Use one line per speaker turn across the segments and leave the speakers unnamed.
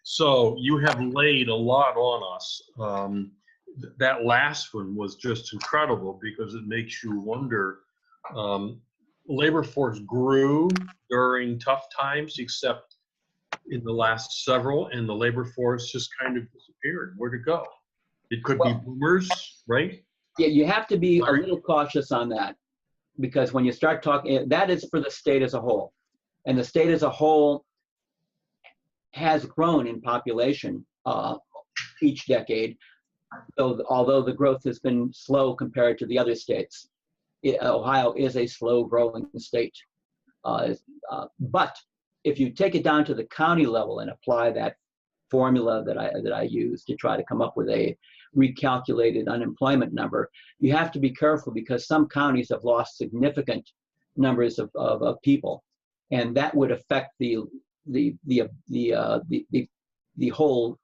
So you have laid a lot on us. That last one was just incredible because it makes you wonder. Labor force grew during tough times, except in the last several, and the labor force just kind of disappeared. Where'd it go? It could be boomers, right?
Yeah, you have to be a little cautious on that, because when you start talking, that is for the state as a whole. And the state as a whole has grown in population each decade, although the growth has been slow compared to the other states. Ohio is a slow growing state. But if you take it down to the county level and apply that formula that I used to try to come up with a recalculated unemployment number, you have to be careful because some counties have lost significant numbers of people, and that would affect the whole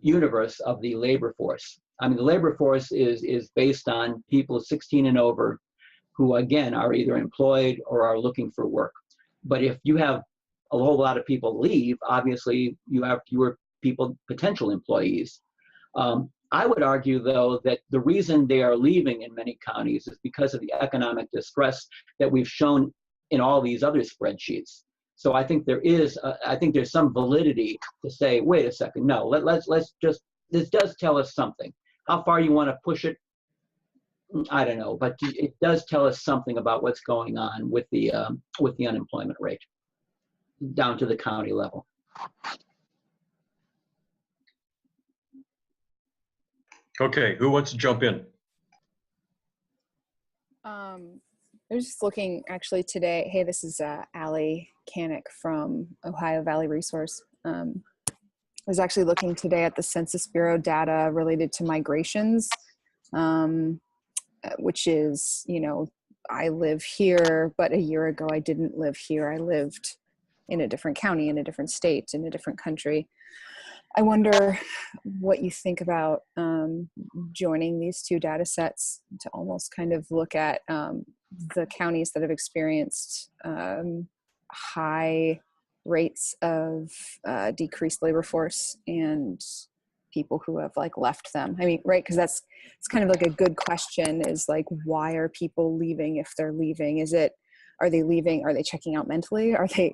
universe of the labor force. I mean, the labor force is based on people 16 and over who, again, are either employed or are looking for work. But if you have a whole lot of people leave, obviously you have fewer people, potential employees. I would argue, though, that the reason they are leaving in many counties is because of the economic distress that we've shown in all these other spreadsheets. So I think there's some validity to say, wait a second, no, let's just, this does tell us something. How far you want to push it, I don't know, but it does tell us something about what's going on with the unemployment rate down to the county level.
Okay, who wants to jump in?
I was just looking actually today. Hey, this is Allie Canick from Ohio Valley Resource. I was actually looking today at the Census Bureau data related to migrations, which is, you know, I live here, but a year ago I didn't live here. I lived in a different county, in a different state, in a different country. I wonder what you think about joining these two data sets to almost kind of look at the counties that have experienced high rates of decreased labor force and people who have like left them. I mean, right? Because it's kind of like a good question is like, why are people leaving if they're leaving? Are they leaving? Are they checking out mentally? Are they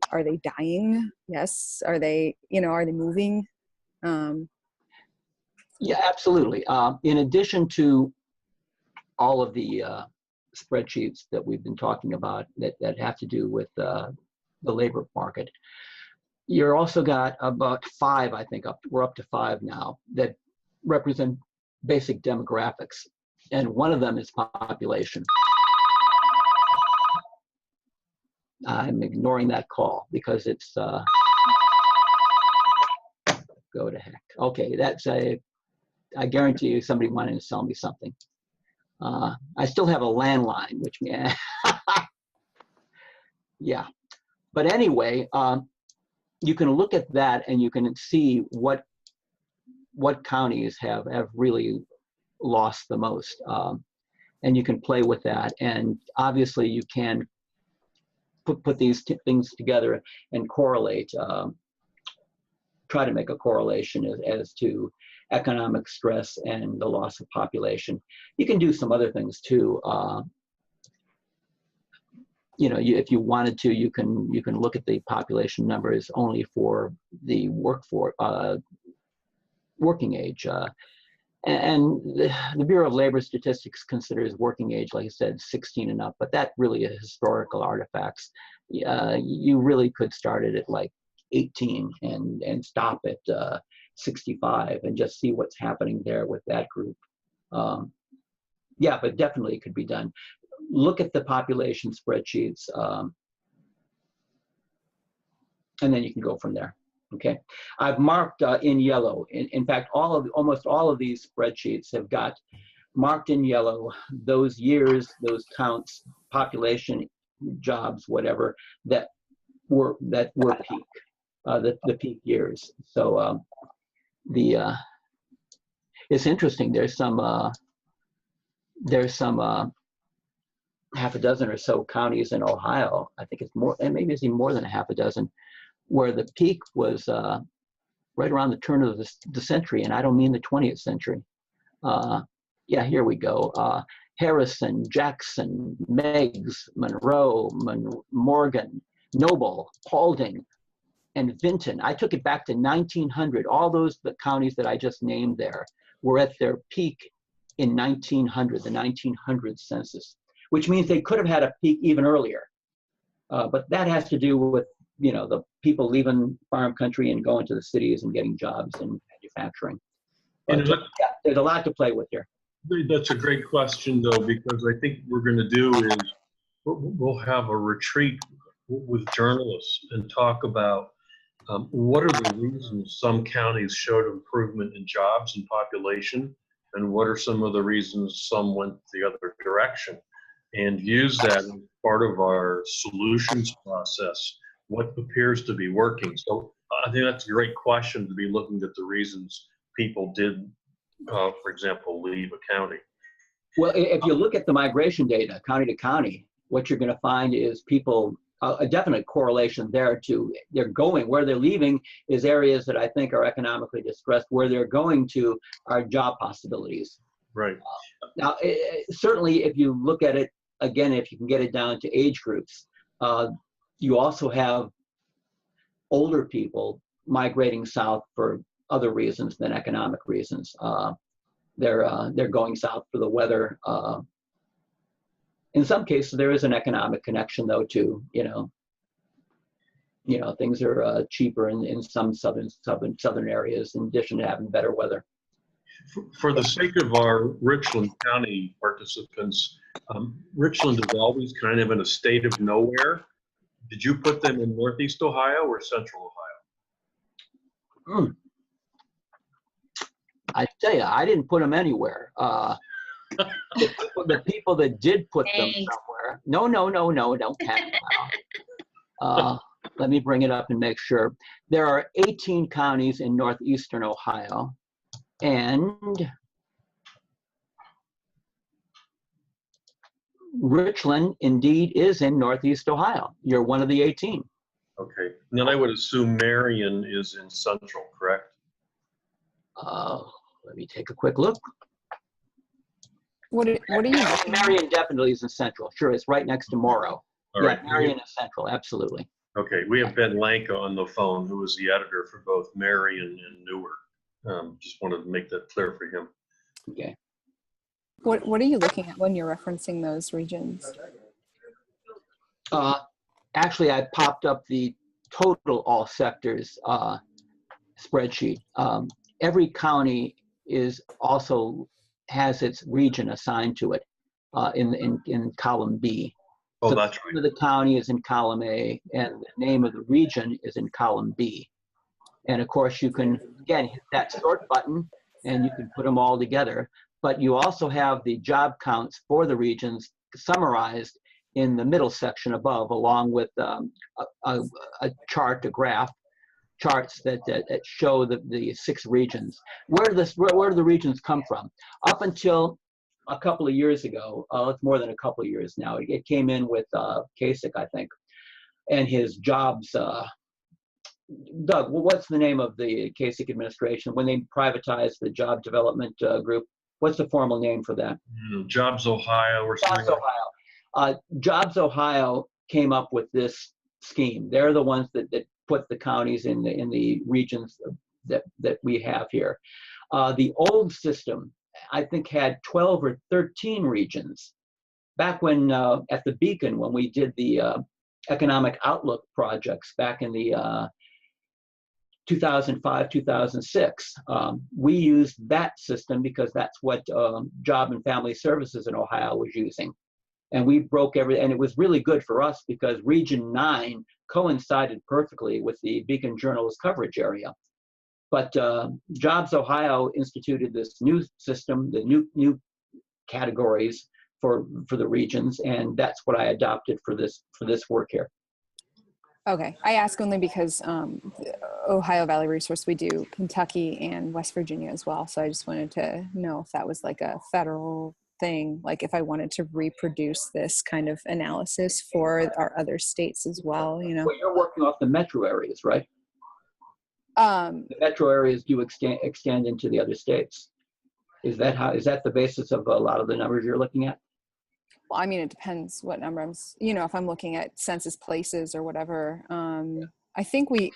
dying? Yes. Are they moving?
Yeah, absolutely. In addition to all of the spreadsheets that we've been talking about that have to do with the labor market, you're also got about 5, I think, we're up to 5 now, that represent basic demographics. And one of them is population. I'm ignoring that call because it's, go to heck. Okay, I guarantee you somebody wanted to sell me something. I still have a landline, which, yeah. But anyway, you can look at that and you can see what counties have really lost the most. And you can play with that. And obviously you can put these things together and correlate, try to make a correlation as to economic stress and the loss of population. You can do some other things too. If you wanted to, you can look at the population numbers only for the working age. And the Bureau of Labor Statistics considers working age, like I said, 16 and up, but that really is historical artifacts. You really could start it at like 18 and stop at 65 and just see what's happening there with that group. Yeah, but definitely it could be done. Look at the population spreadsheets, and then you can go from there. Okay, I've marked in yellow. In fact, almost all of these spreadsheets have got marked in yellow those years, those counts, population, jobs, whatever that were peak, the peak years. So it's interesting. There's some half a dozen or so counties in Ohio. I think it's more, and maybe it's even more than a half a dozen, where the peak was right around the turn of the century, and I don't mean the 20th century. Yeah, here we go. Harrison, Jackson, Meigs, Monroe, Morgan, Noble, Paulding, and Vinton. I took it back to 1900. All the counties that I just named there were at their peak in 1900, the 1900 census, which means they could have had a peak even earlier. But that has to do with, the people leaving farm country and going to the cities and getting jobs in manufacturing. But, yeah, there's a lot to play with here.
That's a great question, though, because I think what we're going to do is we'll have a retreat with journalists and talk about what are the reasons some counties showed improvement in jobs and population, and what are some of the reasons some went the other direction, and use that as part of our solutions process, what appears to be working. So I think that's a great question, to be looking at the reasons people did, for example, leave a county.
Well, if you look at the migration data, county to county, what you're going to find is people, a definite correlation there to they're going, where they're leaving is areas that I think are economically distressed. Where they're going to are job possibilities.
Right.
Now, certainly if you look at it, again, if you can get it down to age groups, you also have older people migrating south for other reasons than economic reasons. They're going south for the weather. In some cases, there is an economic connection, though, too. Things are cheaper in some southern areas, in addition to having better weather.
For the sake of our Richland County participants, Richland is always kind of in a state of nowhere. Did you put them in Northeast Ohio or Central Ohio?
I tell you, I didn't put them anywhere. The people that did put them somewhere. No, don't pat me now. Let me bring it up and make sure. There are 18 counties in northeastern Ohio, and Richland indeed is in northeast Ohio. You're one of the 18.
Okay. And then I would assume Marion is in Central, correct?
Let me take a quick look.
What are you?
Marion definitely is in Central. Sure, it's right next to Morrow.
All right.
Marion is Central, absolutely.
Okay, we have Ben Lanka on the phone, who is the editor for both Marion and Newark. Just wanted to make that clear for him.
Okay.
What are you looking at when you're referencing those regions?
Actually, I popped up the total all sectors spreadsheet. Every county has its region assigned to it in column B.
Oh,
so
that's
the
right.
name of the county is in column A, and the name of the region is in column B. And of course, you can, again, hit that sort button, and you can put them all together. But you also have the job counts for the regions summarized in the middle section above, along with a chart, a graph, charts that show the 6 regions. Where do the regions come from? Up until a couple of years ago, it's more than a couple of years now, it came in with Kasich, I think, and his jobs. Doug, what's the name of the Kasich administration when they privatized the job development group? What's the formal name for that?
Jobs Ohio or something.
Jobs Ohio. Jobs Ohio came up with this scheme. They're the ones that put the counties in the regions that we have here. The old system, I think, had 12 or 13 regions. Back when at the Beacon, when we did the economic outlook projects back in the 2005, 2006, we used that system because that's what Job and Family Services in Ohio was using. And we broke and it was really good for us because Region 9 coincided perfectly with the Beacon Journal's coverage area. But Jobs Ohio instituted this new system, the new categories for the regions, and that's what I adopted for this work here.
Okay, I ask only because Ohio Valley Resource, we do Kentucky and West Virginia as well. So I just wanted to know if that was like a federal thing, like if I wanted to reproduce this kind of analysis for our other states as well, you know.
Well, you're working off the metro areas, right? The metro areas do extend into the other states. Is that the basis of a lot of the numbers you're looking at?
Well, I mean, it depends what number if I'm looking at census places or whatever. I think the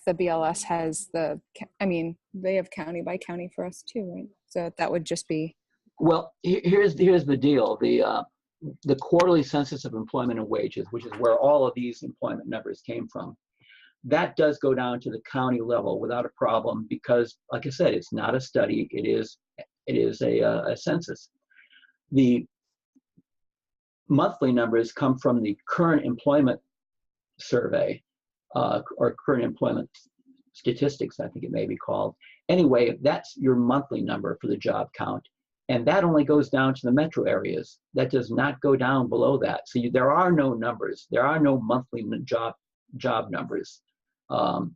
BLS has they have county by county for us too, right? So that would just be.
Well, here's the deal. The quarterly census of employment and wages, which is where all of these employment numbers came from, that does go down to the county level without a problem, because, like I said, it's not a study. It is a census. The monthly numbers come from the current employment survey, or current employment statistics, I think it may be called. Anyway, that's your monthly number for the job count. And that only goes down to the metro areas. That does not go down below that. So there are no numbers. There are no monthly job numbers. That's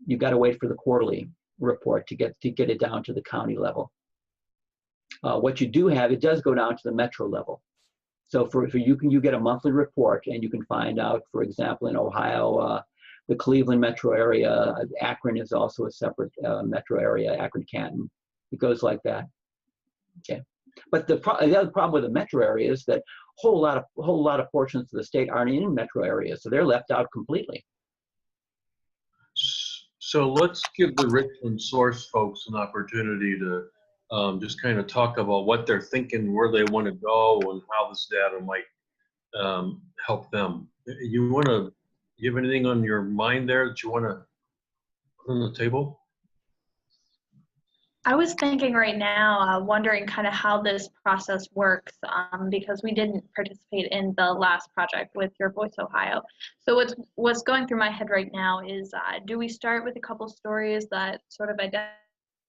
you've got to wait for the quarterly report to get it down to the county level. What you do have, it does go down to the metro level. So for you get a monthly report, and you can find out, for example, in Ohio, the Cleveland metro area, Akron is also a separate metro area, Akron Canton. It goes like that. Okay. But the other problem with the metro area is that a whole lot of portions of the state aren't in metro areas, so they're left out completely.
So let's give the Richland Source folks an opportunity to just kind of talk about what they're thinking, where they want to go, and how this data might help them. You want to give anything on your mind there that you want to put on the table?
I was thinking right now, wondering kind of how this process works, because we didn't participate in the last project with Your Voice Ohio. So what's going through my head right now is, do we start with a couple stories that sort of identify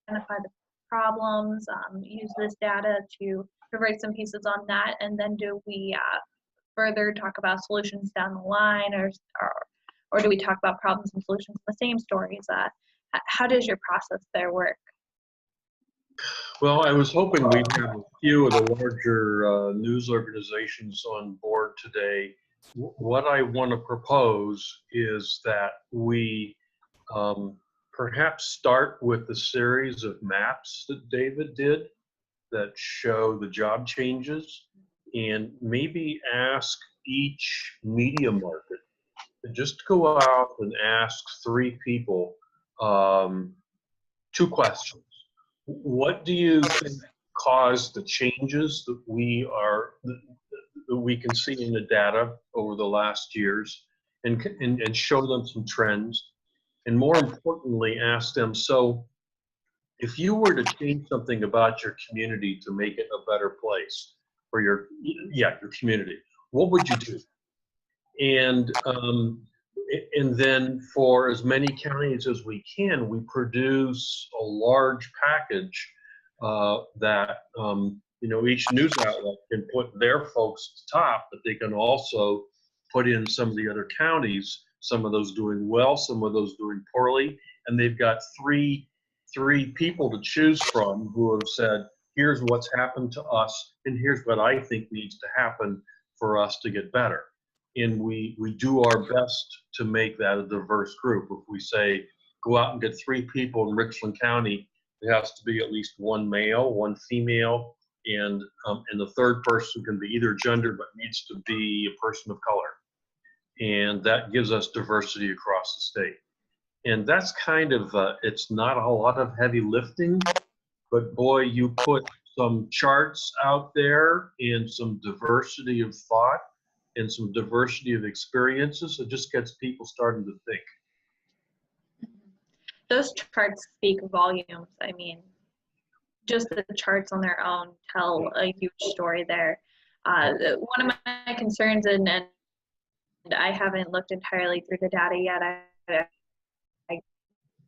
the problems, use this data to write some pieces on that, and then do we further talk about solutions down the line, or do we talk about problems and solutions in the same stories? How does your process there work?
Well, I was hoping we'd have a few of the larger news organizations on board today. What I want to propose is that we perhaps start with the series of maps that David did that show the job changes, and maybe ask each media market to just go out and ask 3 people 2 questions. What do you think caused the changes that we can see in the data over the last years, and show them some trends? And more importantly, ask them, so if you were to change something about your community to make it a better place for your community, what would you do? And then for as many counties as we can, we produce a large package that each news outlet can put their folks at the top, but they can also put in some of the other counties, some of those doing well, some of those doing poorly, and they've got three people to choose from who have said, here's what's happened to us, and here's what I think needs to happen for us to get better. And we do our best to make that a diverse group. If we say, go out and get 3 people in Richland County, it has to be at least 1 male, 1 female, and the third person can be either gender, but needs to be a person of color. And that gives us diversity across the state. And that's kind of, it's not a whole lot of heavy lifting, but boy, you put some charts out there and some diversity of thought and some diversity of experiences, it just gets people starting to think.
Those charts speak volumes. I mean, just the charts on their own tell a huge story there. One of my concerns, and I haven't looked entirely through the data yet.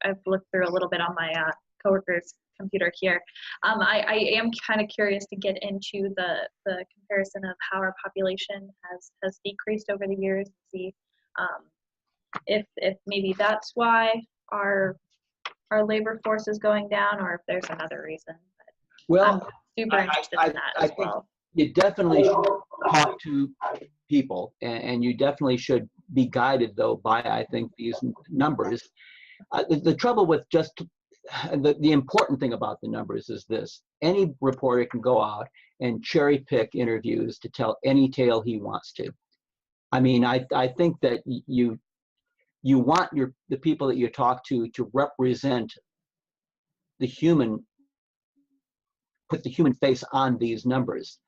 I've looked through a little bit on my coworker's computer here. I am kind of curious to get into the comparison of how our population has decreased over the years, to see if maybe that's why our labor force is going down, or if there's another reason. But
well,
I'm super interested in that as well.
You definitely should talk to people, and you definitely should be guided, though, by, I think, these numbers. The trouble with just the important thing about the numbers is this: any reporter can go out and cherry pick interviews to tell any tale he wants to. I mean, I think that you want the people that you talk to represent the human, put the human face on these numbers.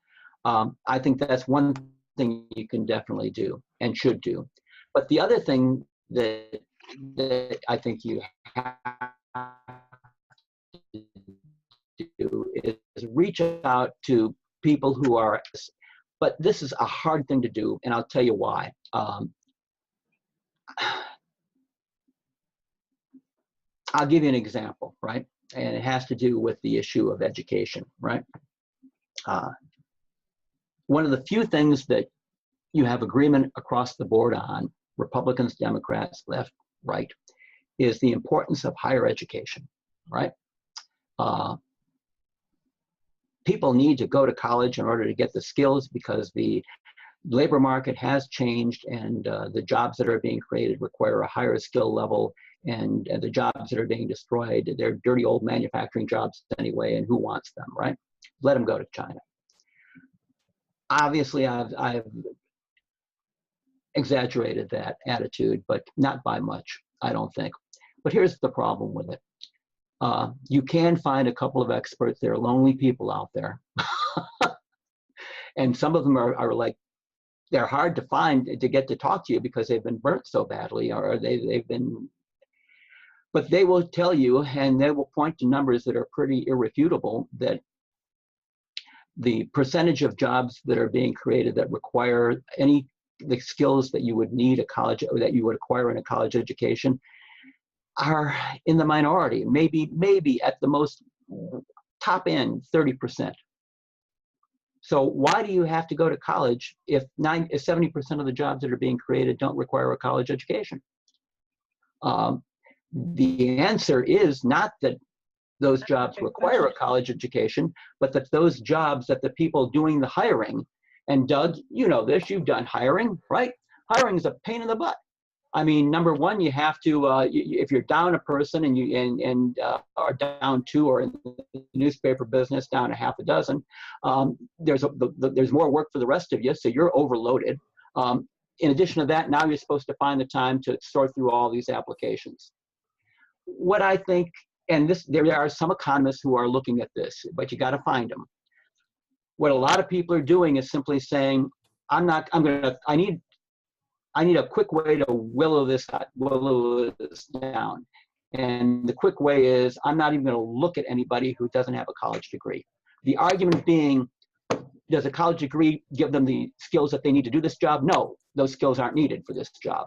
I think that's one thing you can definitely do and should do. But the other thing that I think you have to do is reach out to people who are, but this is a hard thing to do, and I'll tell you why. I'll give you an example, right? And it has to do with the issue of education, right? One of the few things that you have agreement across the board on, Republicans, Democrats, left, right, is the importance of higher education, right? People need to go to college in order to get the skills because the labor market has changed, and the jobs that are being created require a higher skill level, and the jobs that are being destroyed, they're dirty old manufacturing jobs anyway, and who wants them, right? Let them go to China. Obviously, I've exaggerated that attitude, but not by much, I don't think. But here's the problem with it. You can find a couple of experts. There are lonely people out there. And some of them are like, they're hard to find to get to talk to you because they've been burnt so badly, or they've been, but they will tell you, and they will point to numbers that are pretty irrefutable, that the percentage of jobs that are being created that require the skills that you would need a college, or that you would acquire in a college education, are in the minority, maybe at the most top end 30%. So why do you have to go to college if 70% of the jobs that are being created don't require a college education? The answer is not that those jobs require a college education, but that those jobs that the people doing the hiring, and Doug, you know this, you've done hiring, right? Hiring is a pain in the butt. I mean, number one, you have to, if you're down a person and are down two, or in the newspaper business, down a half a dozen, there's more work for the rest of you, so you're overloaded. In addition to that, now you're supposed to find the time to sort through all these applications. What I think, and there are some economists who are looking at this, but you got to find them. What a lot of people are doing is simply saying, I need a quick way to willow this down. And the quick way is, I'm not even going to look at anybody who doesn't have a college degree. The argument being, does a college degree give them the skills that they need to do this job? No, those skills aren't needed for this job.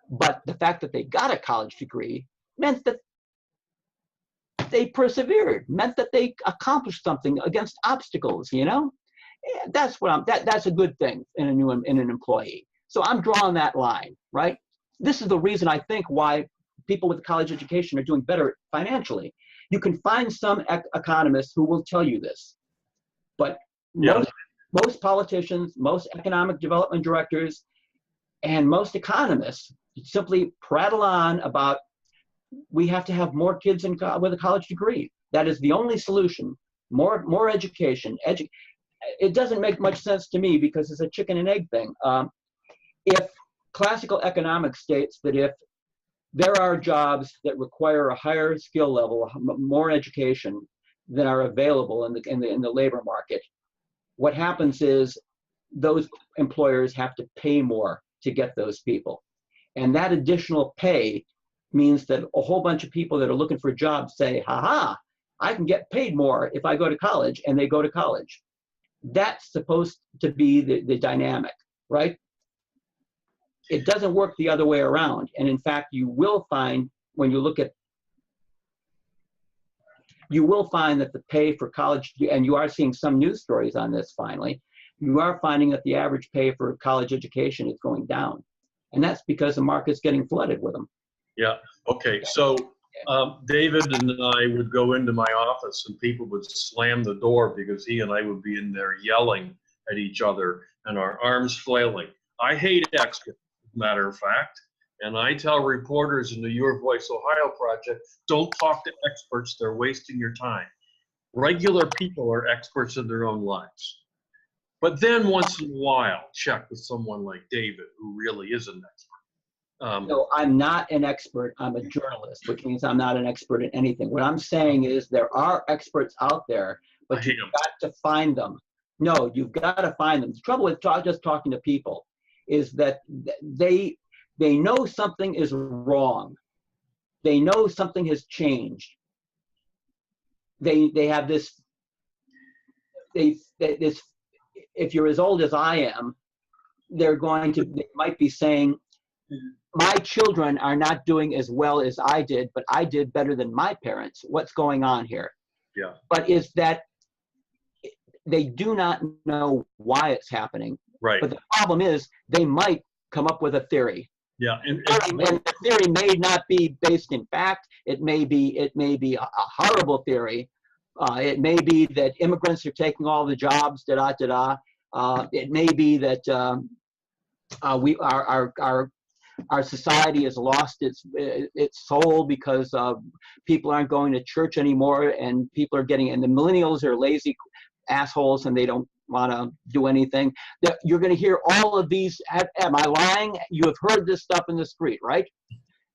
But the fact that they got a college degree meant that they persevered, meant that they accomplished something against obstacles, you know? That's a good thing in an employee. So I'm drawing that line, right? This is the reason I think why people with a college education are doing better financially. You can find some economists who will tell you this, but most politicians, most economic development directors, and most economists simply prattle on about, we have to have more kids with a college degree. That is the only solution. More education. It doesn't make much sense to me because it's a chicken and egg thing. If classical economics states that if there are jobs that require a higher skill level, more education than are available in the labor market, what happens is those employers have to pay more to get those people. And that additional pay means that a whole bunch of people that are looking for jobs say, I can get paid more if I go to college, and they go to college. That's supposed to be the dynamic, right? It doesn't work the other way around. And in fact, you will find, when you look at, you will find that the pay for college, and you are seeing some news stories on this finally, you are finding that the average pay for college education is going down. And that's because the market's getting flooded with them.
Yeah, okay. So David and I would go into my office and people would slam the door because he and I would be in there yelling at each other and our arms flailing. I hate experts, as a matter of fact. And I tell reporters in the Your Voice Ohio project, don't talk to experts, they're wasting your time. Regular people are experts in their own lives. But then once in a while, check with someone like David, who really is an expert.
No, I'm not an expert. I'm a journalist, which means I'm not an expert in anything. What I'm saying is there are experts out there, but you've got to find them. No, you've got to find them. The trouble with just talking to people is that they know something is wrong. They know something has changed. They have this, if you're as old as I am, they might be saying, my children are not doing as well as I did, but I did better than my parents. What's going on here?
Yeah.
But is that they do not know why it's happening.
Right.
But the problem is they might come up with a theory.
Yeah. And
the theory may not be based in fact. It may be a horrible theory. It may be that immigrants are taking all the jobs. It may be that our society has lost its soul because people aren't going to church anymore, and the millennials are lazy assholes and they don't want to do anything. You're going to hear all of these. Am I lying? You have heard this stuff in the street, right?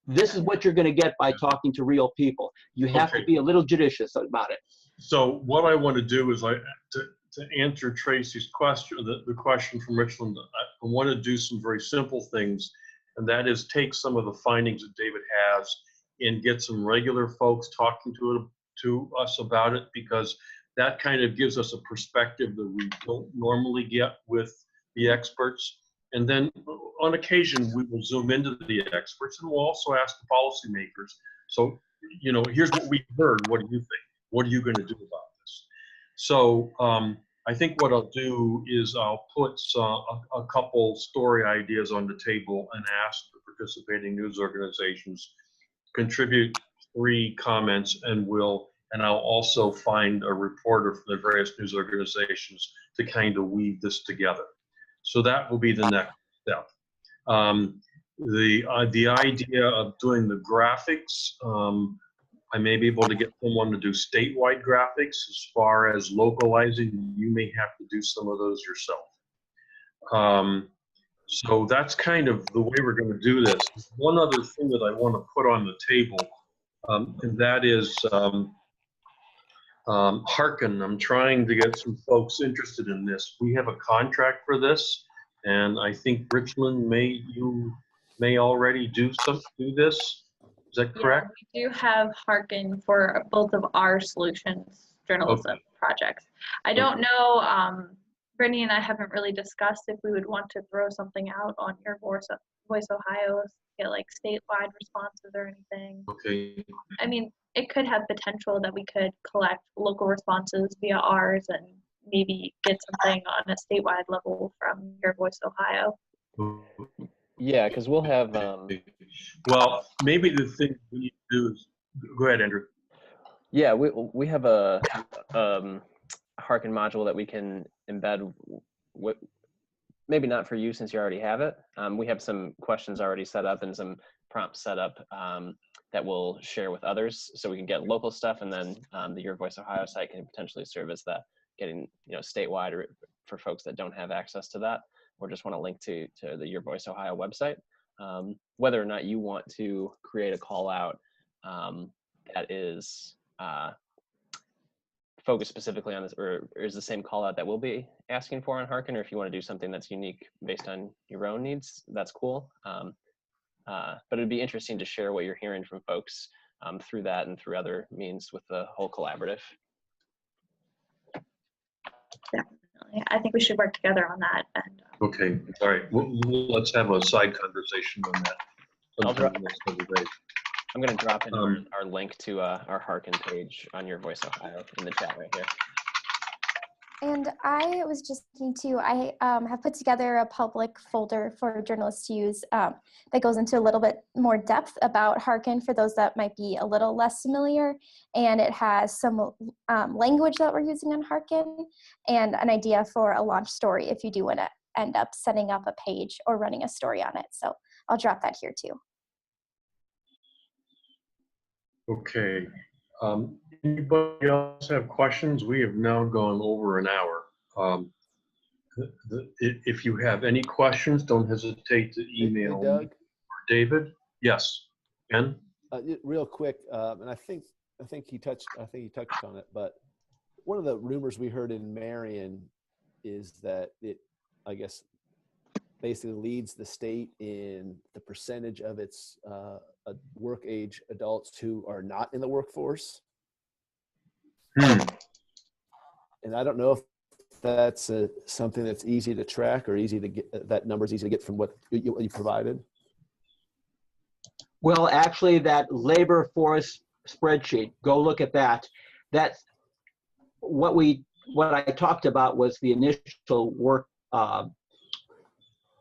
This is what you're going to get by talking to real people. You have to be a little judicious about it.
So what I want to do is to answer Tracy's question, the question from Richland, I want to do some very simple things, and that is take some of the findings that David has and get some regular folks talking to us about it, because that kind of gives us a perspective that we don't normally get with the experts. And then on occasion, we will zoom into the experts, and we'll also ask the policymakers. So, here's what we heard. What do you think? What are you going to do about this? So I think what I'll do is I'll put a couple story ideas on the table and ask the participating news organizations contribute 3 comments, and I'll also find a reporter from the various news organizations to kind of weave this together. So that will be the next step. The idea of doing the graphics, I may be able to get someone to do statewide graphics. As far as localizing, you may have to do some of those yourself. So that's kind of the way we're going to do this. One other thing that I want to put on the table, and that is Hearken. I'm trying to get some folks interested in this. We have a contract for this, and I think Richland you may already do this. Is that correct?
Yeah, we do have Hearken for both of our solutions journalism projects. I don't know, Brittany and I haven't really discussed if we would want to throw something out on Your Voice Ohio, get like statewide responses or anything.
Okay.
I mean, it could have potential that we could collect local responses via ours and maybe get something on a statewide level from Your Voice Ohio.
Yeah, because we'll have.
Well, maybe the thing we need to do is go ahead, Andrew.
Yeah, we have a Hearken module that we can embed. Maybe not for you since you already have it. We have some questions already set up and some prompts set up that we'll share with others, so we can get local stuff, and then the Your Voice Ohio site can potentially serve as that, getting statewide or for folks that don't have access to that, or just want to link to the Your Voice Ohio website. Whether or not you want to create a call out that is focused specifically on this, or is the same call out that we'll be asking for on Hearken, or if you want to do something that's unique based on your own needs, that's cool. But it'd be interesting to share what you're hearing from folks through that and through other means with the whole collaborative.
Definitely. I think we should work together on that. And
okay, all right. Let's have a side conversation on that.
I'm going to drop in our link to our Hearken page on Your Voice Ohio in the chat right here.
And I was just thinking too, I have put together a public folder for journalists to use that goes into a little bit more depth about Hearken for those that might be a little less familiar. And it has some language that we're using on Hearken and an idea for a launch story if you do want to end up setting up a page or running a story on it. So I'll drop that here too.
Okay. Anybody else have questions? We have now gone over an hour. If you have any questions, don't hesitate to email
Hey, Doug?
David. Yes. Ken?
Real quick, and I think he touched on it, but one of the rumors we heard in Marion is that it, I guess, basically leads the state in the percentage of its work age adults who are not in the workforce. And I don't know if that's something that's easy to track or easy to get. That number is easy to get from what you provided.
Well, actually, that labor force spreadsheet, go look at that. That's what I talked about was the initial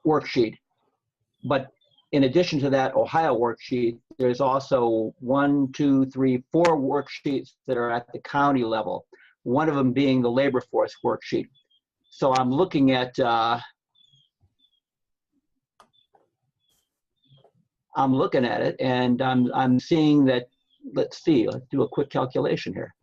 worksheet. But in addition to that Ohio worksheet, there's also 1, 2, 3, 4 worksheets that are at the county level. One of them being the labor force worksheet. So I'm looking at it, and I'm seeing that. Let's see. Let's do a quick calculation here.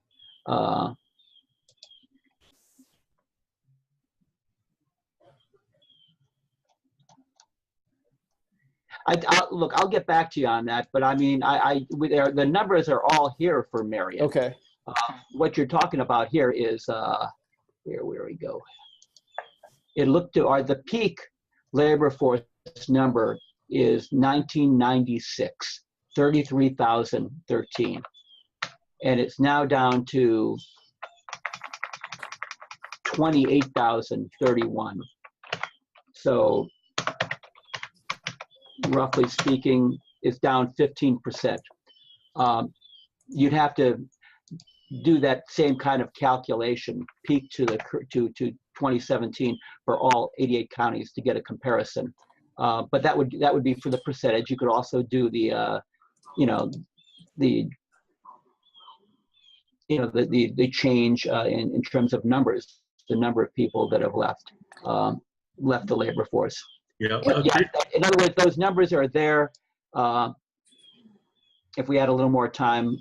Look, I'll get back to you on that, but I mean, the numbers are all here for Marion.
Okay.
What you're talking about here is here. Where we go? It looked to the peak labor force number is 1996, 33,013, and it's now down to 28,031. So, roughly speaking, it's down 15%. You'd have to do that same kind of calculation, peak to 2017 for all 88 counties to get a comparison. But that would be for the percentage. You could also do the change in terms of numbers, the number of people that have left the labor force.
Yeah.
In other words, those numbers are there. If we had a little more time,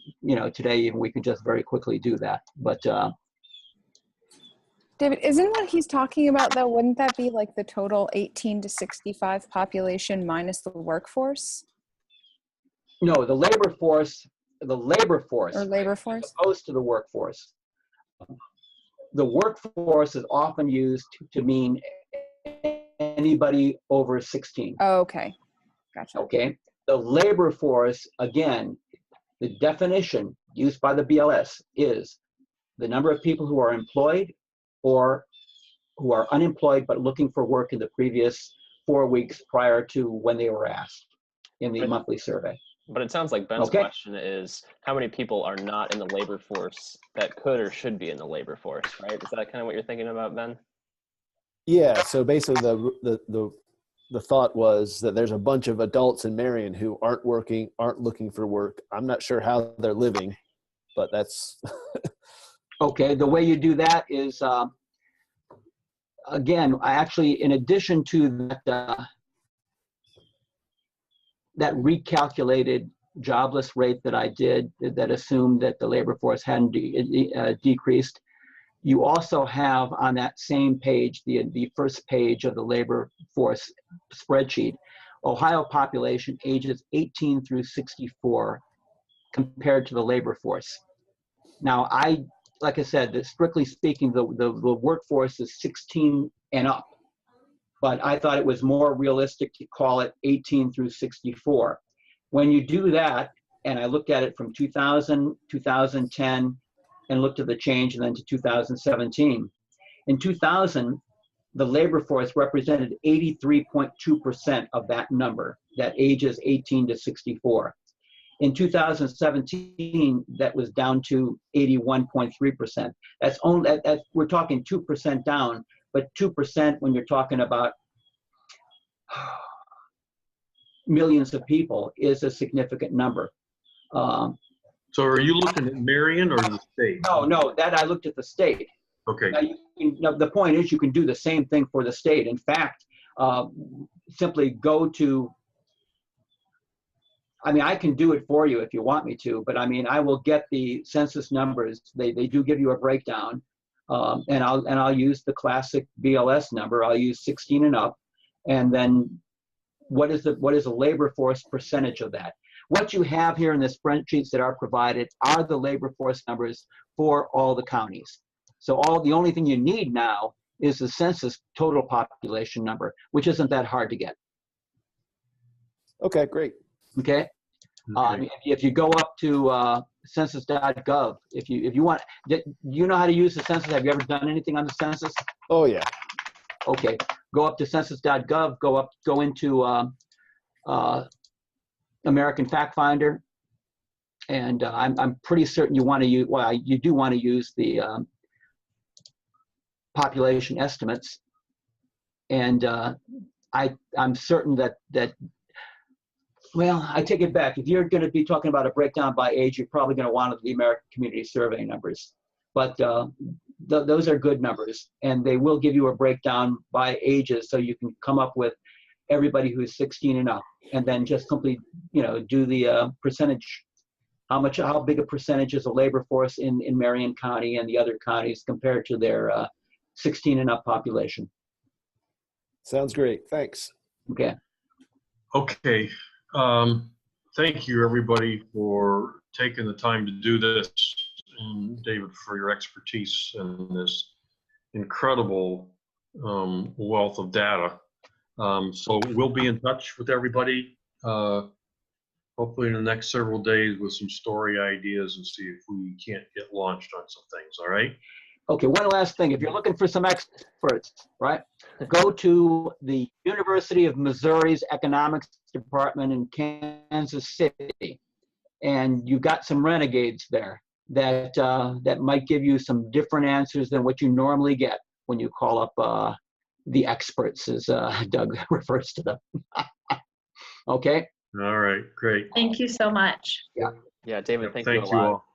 today we could just very quickly do that. But
David, isn't what he's talking about though? Wouldn't that be like the total 18 to 65 population minus the workforce?
No, the labor force,
or labor force,
as opposed to the workforce. The workforce is often used to mean anybody over 16.
Oh, okay, gotcha.
Okay, the labor force, again, the definition used by the BLS is the number of people who are employed or who are unemployed but looking for work in the previous 4 weeks prior to when they were asked in the monthly survey.
But it sounds like Ben's question is how many people are not in the labor force that could or should be in the labor force, right? Is that kind of what you're thinking about, Ben?
Yeah. So basically, the thought was that there's a bunch of adults in Marion who aren't working, aren't looking for work. I'm not sure how they're living, but that's
okay. The way you do that is, again, I actually, in addition to that recalculated jobless rate that I did that assumed that the labor force hadn't decreased, you also have on that same page, the first page of the labor force spreadsheet, Ohio population ages 18 through 64 compared to the labor force. Now, like I said, strictly speaking, the workforce is 16 and up. But I thought it was more realistic to call it 18 through 64. When you do that, and I looked at it from 2000, 2010, and looked at the change, and then to 2017. In 2000, the labor force represented 83.2% of that number, that ages 18 to 64. In 2017, that was down to 81.3%. That's only, we're talking 2% down, but 2% when you're talking about millions of people is a significant number.
So are you looking at Marion or the state?
No, that I looked at the state.
Okay.
Now, the point is you can do the same thing for the state. In fact, simply go to, I mean, I can do it for you if you want me to, but I mean, I will get the census numbers. They do give you a breakdown, and I'll use the classic BLS number. I'll use 16 and up, and then what is the labor force percentage of that? What you have here in the spreadsheets that are provided are the labor force numbers for all the counties. So the only thing you need now is the census total population number, which isn't that hard to get.
Okay, great.
Okay. If you go up to census.gov, if you want, do you know how to use the census? Have you ever done anything on the census?
Oh yeah.
Okay. Go up to census.gov. Go into American Fact Finder, and I'm pretty certain you want to use. Well, you do want to use the population estimates, and I'm certain that. Well, I take it back. If you're going to be talking about a breakdown by age, you're probably going to want the American Community Survey numbers. But those are good numbers, and they will give you a breakdown by ages, so you can come up with everybody who's 16 and up, and then just simply, do the percentage. How big a percentage is the labor force in Marion County and the other counties compared to their 16 and up population?
Sounds great. Thanks.
Okay.
Okay. Thank you, everybody, for taking the time to do this, and David, for your expertise in this incredible wealth of data. So we'll be in touch with everybody, hopefully in the next several days, with some story ideas and see if we can't get launched on some things. All right.
Okay, one last thing. If you're looking for some experts, right, go to the University of Missouri's economics department in Kansas City, and you've got some renegades there that might give you some different answers than what you normally get when you call up the experts, as Doug refers to them. Okay.
All right. Great.
Thank you so much.
Yeah.
Yeah, David, thank
Thank
you a
you
lot.
all.